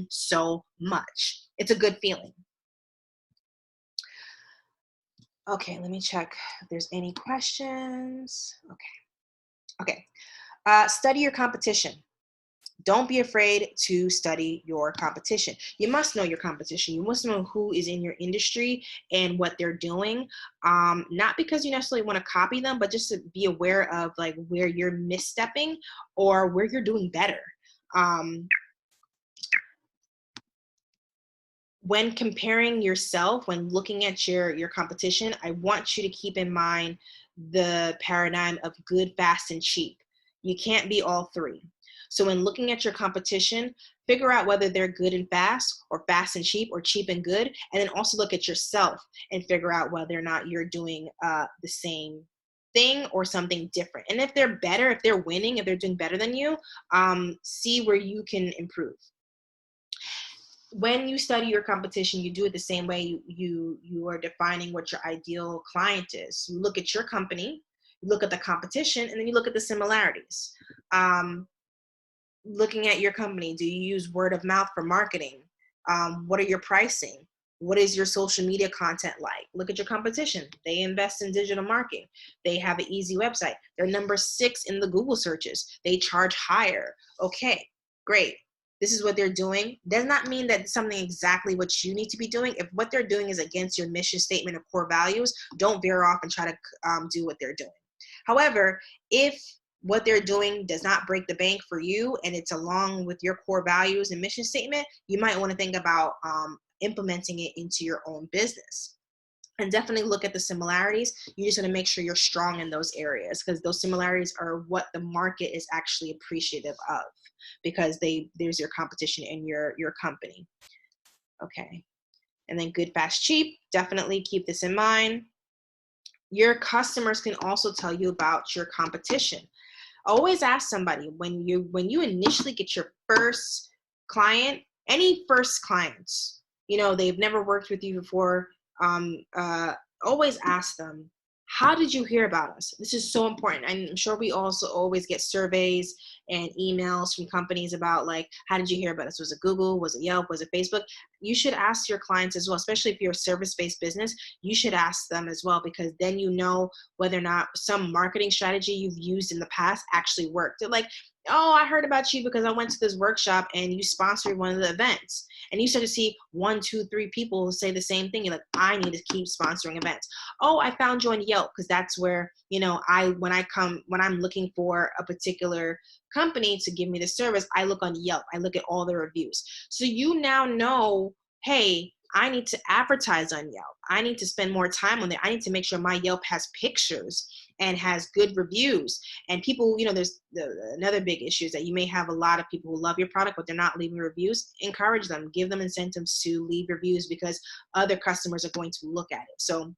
so much. It's a good feeling. Okay, let me check if there's any questions. Okay. Study your competition. Don't be afraid to study your competition. You must know your competition. You must know who is in your industry and what they're doing. Not because you necessarily want to copy them, but just to be aware of like where you're misstepping or where you're doing better. Um, when comparing yourself, when looking at your competition, I want you to keep in mind the paradigm of good, fast, and cheap. You can't be all three. So when looking at your competition, figure out whether they're good and fast, or fast and cheap and good, and then also look at yourself and figure out whether or not you're doing the same thing or something different. And if they're better, if they're winning, if they're doing better than you, see where you can improve. When you study your competition, you do it the same way you are defining what your ideal client is. You look at your company, you look at the competition, and then you look at the similarities. Um, Looking at your company, do you use word of mouth for marketing? What are your pricing? What is your social media content like? Look at your competition. They invest in digital marketing. They have an easy website. They're number 6 in the Google searches. They charge higher. Okay, great. This is what they're doing. Does not mean that it's something exactly what you need to be doing. If what they're doing is against your mission statement or core values, don't veer off and try to do what they're doing. However, if what they're doing does not break the bank for you and it's along with your core values and mission statement, you might want to think about implementing it into your own business. And definitely look at the similarities. You just want to make sure you're strong in those areas, because those similarities are what the market is actually appreciative of, because there's your competition in your company. Okay. And then good, fast, cheap. Definitely keep this in mind. Your customers can also tell you about your competition. Always ask somebody when you initially get your first client, any first clients, they've never worked with you before. um, uh, Always ask them, how did you hear about us? This is so important. I'm sure we also always get surveys and emails from companies about, like, how did you hear about us? Was it Google? Was it Yelp? Was it Facebook? You should ask your clients as well, especially if you're a service-based business. You should ask them as well, because then you know whether or not some marketing strategy you've used in the past actually worked. They're like, oh, I heard about you because I went to this workshop and you sponsored one of the events. And you start to see 1, 2, 3 people say the same thing. You're like, I need to keep sponsoring events. Oh, I found you on Yelp because that's where, when I'm looking for a particular company to give me the service, I look on Yelp. I look at all the reviews. So you now know, hey, I need to advertise on Yelp. I need to spend more time on there. I need to make sure my Yelp has pictures and has good reviews. And people, there's another big issue is that you may have a lot of people who love your product, but they're not leaving reviews. Encourage them, give them incentives to leave reviews, because other customers are going to look at it. So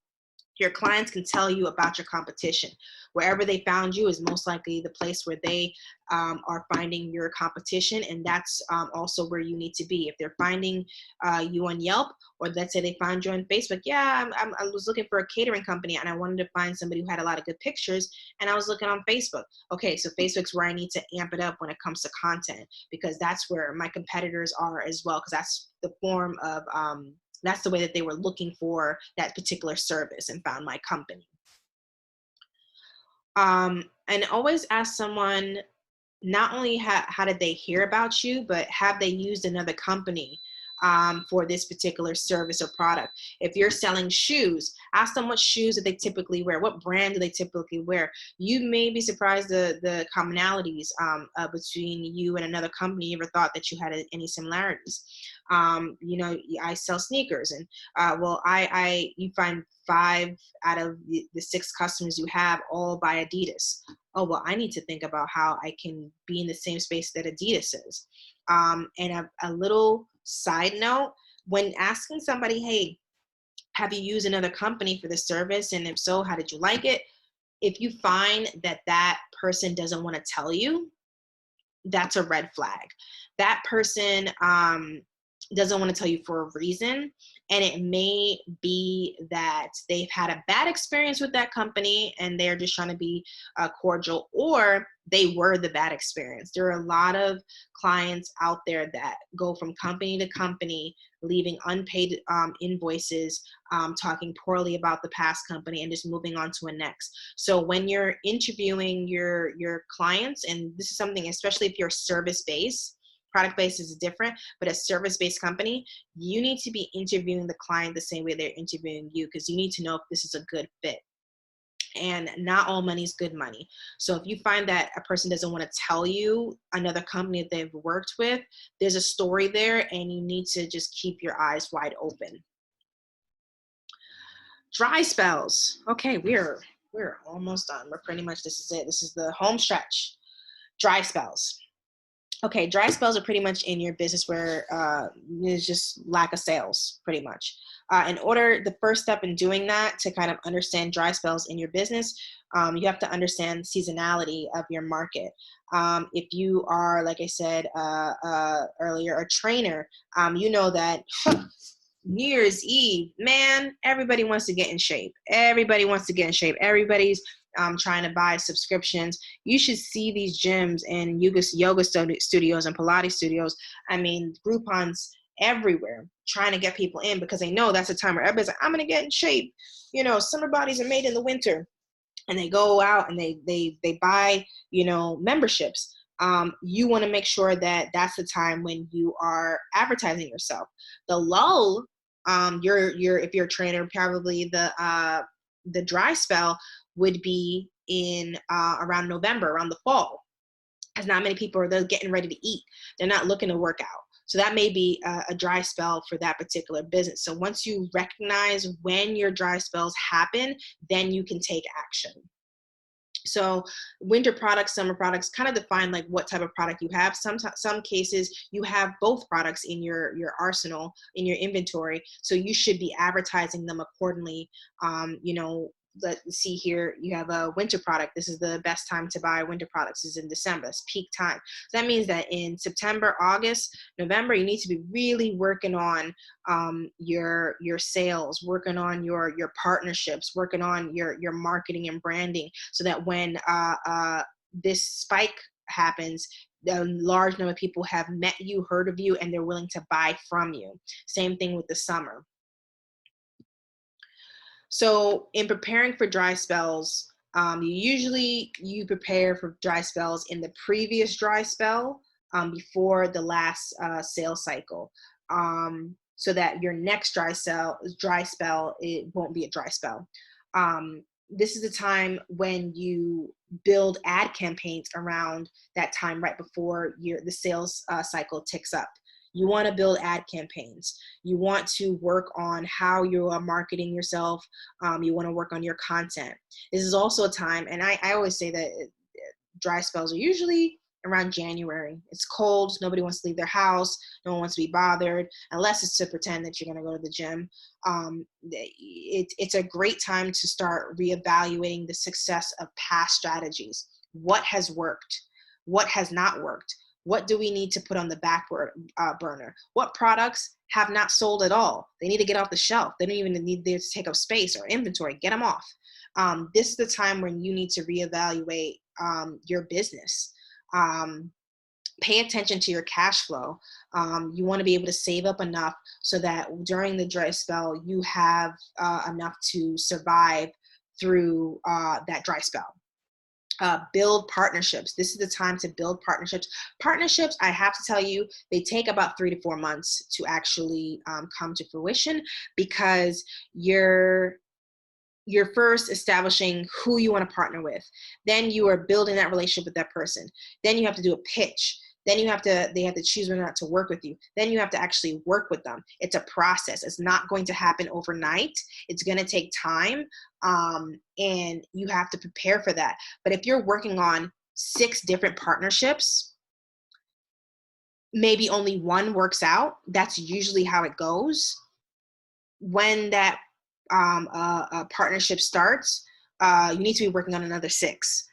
your clients can tell you about your competition. Wherever they found you is most likely the place where they are finding your competition, and that's also where you need to be. If they're finding you on Yelp, or let's say they found you on Facebook, yeah, I was looking for a catering company and I wanted to find somebody who had a lot of good pictures, and I was looking on Facebook. Okay, so Facebook's where I need to amp it up when it comes to content, because that's where my competitors are as well, because that's the form of that's the way that they were looking for that particular service and found my company. And always ask someone, not only how did they hear about you, but have they used another company for this particular service or product? If you're selling shoes, ask them what shoes do they typically wear, what brand do they typically wear. You may be surprised the commonalities between you and another company. You ever thought that you had any similarities? I sell sneakers, and you find 5 out of the 6 customers you have all buy Adidas. Oh, well, I need to think about how I can be in the same space that Adidas is. And a little side note, when asking somebody, hey, have you used another company for this service? And if so, how did you like it? If you find that person doesn't want to tell you, that's a red flag. That person doesn't want to tell you for a reason. And it may be that they've had a bad experience with that company and they're just trying to be cordial, or they were the bad experience. There are a lot of clients out there that go from company to company, leaving unpaid invoices, talking poorly about the past company, and just moving on to a next. So when you're interviewing your clients, and this is something, especially if you're service-based, product-based is different, but a service-based company, you need to be interviewing the client the same way they're interviewing you, because you need to know if this is a good fit. And not all money is good money. So if you find that a person doesn't want to tell you another company that they've worked with, there's a story there, and you need to just keep your eyes wide open. Dry spells. Okay, we're almost done. We're pretty much, this is it. This is the home stretch. Dry spells. Okay, dry spells are pretty much in your business where there's just lack of sales, pretty much. The first step in doing that, to kind of understand dry spells in your business, you have to understand seasonality of your market. If you are, like I said earlier, a trainer, you know that New Year's Eve, man, everybody wants to get in shape. Everybody wants to get in shape. Everybody's trying to buy subscriptions. You should see these gyms and yoga studios and Pilates studios. I mean, Groupons everywhere trying to get people in, because they know that's a time where everybody's like, I'm going to get in shape. You know, summer bodies are made in the winter. And they go out and they buy, memberships. You want to make sure that that's the time when you are advertising yourself. The lull, if you're a trainer, probably the dry spell would be in around November, around the fall, as not many people they're getting ready to eat. They're not looking to work out. So that may be a dry spell for that particular business. So once you recognize when your dry spells happen, then you can take action. So winter products, summer products, kind of define like what type of product you have. Some cases you have both products in your arsenal, in your inventory. So you should be advertising them accordingly. Let's see here, you have a winter product. This is the best time to buy winter products, is in December. It's peak time. So that means that in September, August, November, you need to be really working on your sales, working on your partnerships, working on your marketing and branding, so that when this spike happens, a large number of people have met you, heard of you, and they're willing to buy from you. Same thing with the summer. So in preparing for dry spells, you prepare for dry spells in the previous dry spell, before the last sales cycle, so that your next dry spell, it won't be a dry spell. This is the time when you build ad campaigns around that time, right before the sales cycle ticks up. You want to build ad campaigns. You want to work on how you are marketing yourself. You want to work on your content. This is also a time, and I always say that dry spells are usually around January. It's cold. Nobody wants to leave their house. No one wants to be bothered, unless it's to pretend that you're going to go to the gym. It's a great time to start reevaluating the success of past strategies. What has worked? What has not worked? What do we need to put on the back burner? What products have not sold at all? They need to get off the shelf. They don't even need to take up space or inventory. Get them off. This is the time when you need to reevaluate your business. Pay attention to your cash flow. You want to be able to save up enough so that during the dry spell, you have enough to survive through that dry spell. Build partnerships. This is the time to build partnerships. Partnerships, I have to tell you, they take about 3 to 4 months to actually come to fruition, because you're first establishing who you want to partner with. Then you are building that relationship with that person. Then you have to do a pitch. Then they have to choose whether or not to work with you. Then you have to actually work with them. It's a process. It's not going to happen overnight. It's going to take time, and you have to prepare for that. But if you're working on 6 different partnerships, maybe only one works out. That's usually how it goes. When that partnership starts, you need to be working on another 6.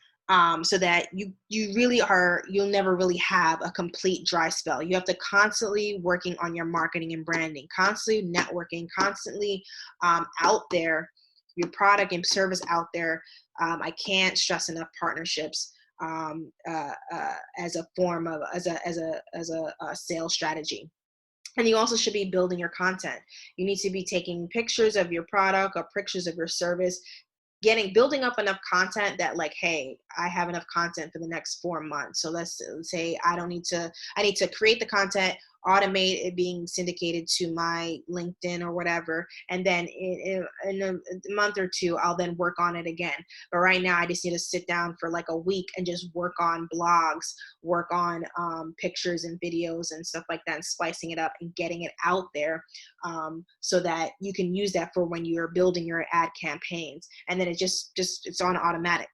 So that you'll never really have a complete dry spell. You have to constantly working on your marketing and branding, constantly networking, constantly out there, your product and service out there. I can't stress enough partnerships. as a form of as a sales strategy. And you also should be building your content. You need to be taking pictures of your product or pictures of your service, building up enough content that, like, hey, I have enough content for the next 4 months. So let's say I need to create the content, automate it being syndicated to my LinkedIn or whatever, and then in a month or two I'll then work on it again. But right now I just need to sit down for like a week and just work on blogs, work on pictures and videos and stuff like that, and splicing it up and getting it out there, so that you can use that for when you're building your ad campaigns, and then it's on automatic.